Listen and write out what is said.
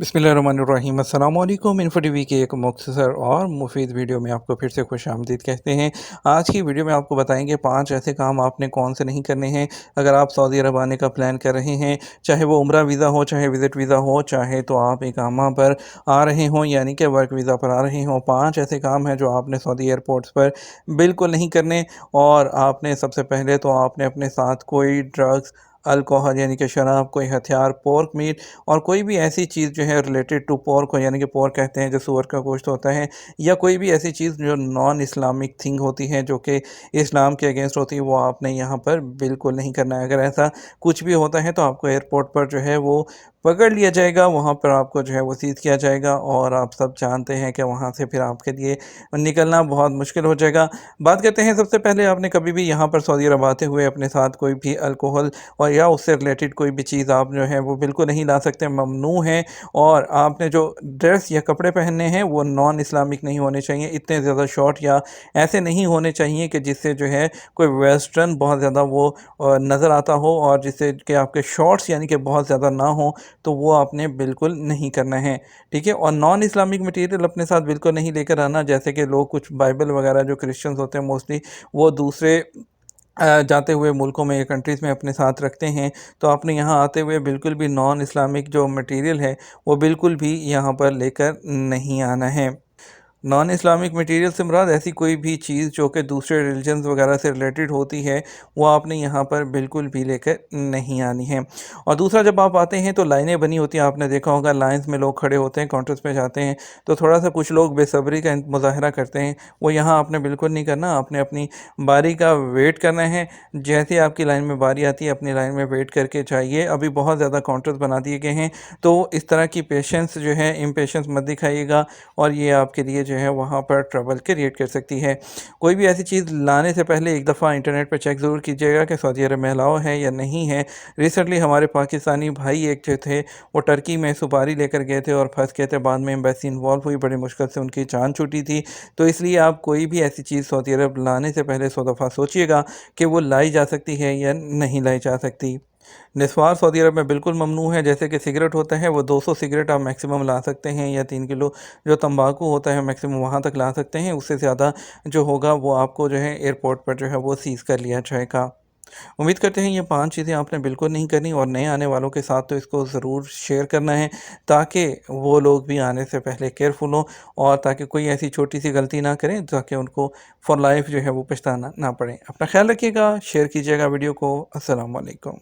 बिस्मिल्लाहिर्रहमानिर्रहीम। अस्सलाम वालेकुम। इन्फो टीवी के एक मुख्तसर और मुफीद वीडियो में आपको फिर से खुश आमदीद कहते हैं। आज की वीडियो में आपको बताएंगे 5 ऐसे काम आपने कौन से नहीं करने हैं अगर आप सऊदी अरब आने का प्लान कर रहे हैं, चाहे वो उम्रा वीज़ा हो, चाहे विज़िट वीज़ा हो, चाहे तो आप इकामा पर आ रहे हों यानी कि वर्क वीज़ा पर आ रहे हों। 5 ऐसे काम हैं जो आपने सऊदी एयरपोर्ट्स पर बिल्कुल नहीं करने। और आपने सबसे पहले तो आपने अपने साथ कोई ड्रग्स, अल्कोहल यानी कि शराब, कोई हथियार, पोर्क मीट और कोई भी ऐसी चीज़ जो है रिलेटेड टू पोर्क हो, यानी कि पोर्क कहते हैं जो सूअर का गोश्त होता है, या कोई भी ऐसी चीज़ जो नॉन इस्लामिक थिंग होती है, जो कि इस्लाम के अगेंस्ट होती है, वो आपने यहाँ पर बिल्कुल नहीं करना है। अगर ऐसा कुछ भी होता है तो आपको एयरपोर्ट पर जो है वो पकड़ लिया जाएगा, वहाँ पर आपको जो है वो सीज़ किया जाएगा और आप सब जानते हैं कि वहाँ से फिर आपके लिए निकलना बहुत मुश्किल हो जाएगा। बात करते हैं, सबसे पहले आपने कभी भी यहाँ पर सऊदी अरब आते हुए अपने साथ कोई भी अल्कोहल और या उससे रिलेटेड कोई भी चीज़ आप जो है वो बिल्कुल नहीं ला सकते, ममनू है। और आपने जो ड्रेस या कपड़े पहनने हैं वो नॉन इस्लामिक नहीं होने चाहिए, इतने ज़्यादा शॉर्ट या ऐसे नहीं होने चाहिए कि जिससे जो है कोई वेस्टर्न बहुत ज़्यादा वो नज़र आता हो, और जिससे कि आपके शॉर्ट्स यानी कि बहुत ज़्यादा ना हो, तो वो आपने बिल्कुल नहीं करना है। ठीक है। और नॉन इस्लामिक मटेरियल अपने साथ बिल्कुल नहीं लेकर आना, जैसे कि लोग कुछ बाइबल वगैरह जो क्रिश्चियंस होते हैं मोस्टली, वो दूसरे जाते हुए मुल्कों में या कंट्रीज़ में अपने साथ रखते हैं। तो आपने यहाँ आते हुए बिल्कुल भी नॉन इस्लामिक जो मटेरियल है वो बिल्कुल भी यहाँ पर लेकर नहीं आना है। नॉन इस्लामिक मटेरियल से मुराद ऐसी कोई भी चीज़ जो कि दूसरे रिलीजन्स वगैरह से रिलेटेड होती है, वो आपने यहाँ पर बिल्कुल भी लेकर नहीं आनी है। और दूसरा, जब आप आते हैं तो लाइनें बनी होती हैं, आपने देखा होगा लाइंस में लोग खड़े होते हैं, काउंटर्स पे जाते हैं, तो थोड़ा सा कुछ लोग बेसब्री का मुजाहरा करते हैं, वो यहाँ आपने बिल्कुल नहीं करना। आपने अपनी बारी का वेट करना है। जैसे आपकी लाइन में बारी आती है, अपनी लाइन में वेट करके जाइए। अभी बहुत ज़्यादा काउंटर्स बना दिए गए हैं, तो इस तरह की पेशेंस जो है, इम्पेशेंस मत दिखाइएगा, और ये आपके लिए जो है वहाँ पर ट्रबल क्रिएट कर सकती है। कोई भी ऐसी चीज़ लाने से पहले एक दफ़ा इंटरनेट पर चेक ज़रूर कीजिएगा कि सऊदी अरब में अलाउ है या नहीं है। रिसेंटली हमारे पाकिस्तानी भाई एक जो थे, वो टर्की में सुपारी लेकर गए थे और फंस गए थे, बाद में एम्बेसी इन्वॉल्व हुई, बड़ी मुश्किल से उनकी जान छूटी थी। तो इसलिए आप कोई भी ऐसी चीज़ सऊदी अरब लाने से पहले 100 दफ़ा सोचिएगा कि वो लाई जा सकती है या नहीं लाई जा सकती। निस्वार सऊदी अरब में बिल्कुल ममनू है। जैसे कि सिगरेट होता है, वो 200 सिगरेट आप मैक्सिमम ला सकते हैं, या 3 किलो जो तंबाकू होता है मैक्सिमम वहाँ तक ला सकते हैं। उससे ज़्यादा जो होगा वो आपको जो है एयरपोर्ट पर जो है वो सीज़ कर लिया जाएगा। उम्मीद करते हैं ये 5 चीज़ें आपने बिल्कुल नहीं करनी, और नए आने वालों के साथ तो इसको ज़रूर शेयर करना है, ताकि वो लोग भी आने से पहले केयरफुल हों, और ताकि कोई ऐसी छोटी सी गलती ना करें ताकि उनको फॉर लाइफ जो है वो पछताना ना पड़े। अपना ख्याल रखिएगा, शेयर कीजिएगा वीडियो को। अस्सलाम वालेकुम।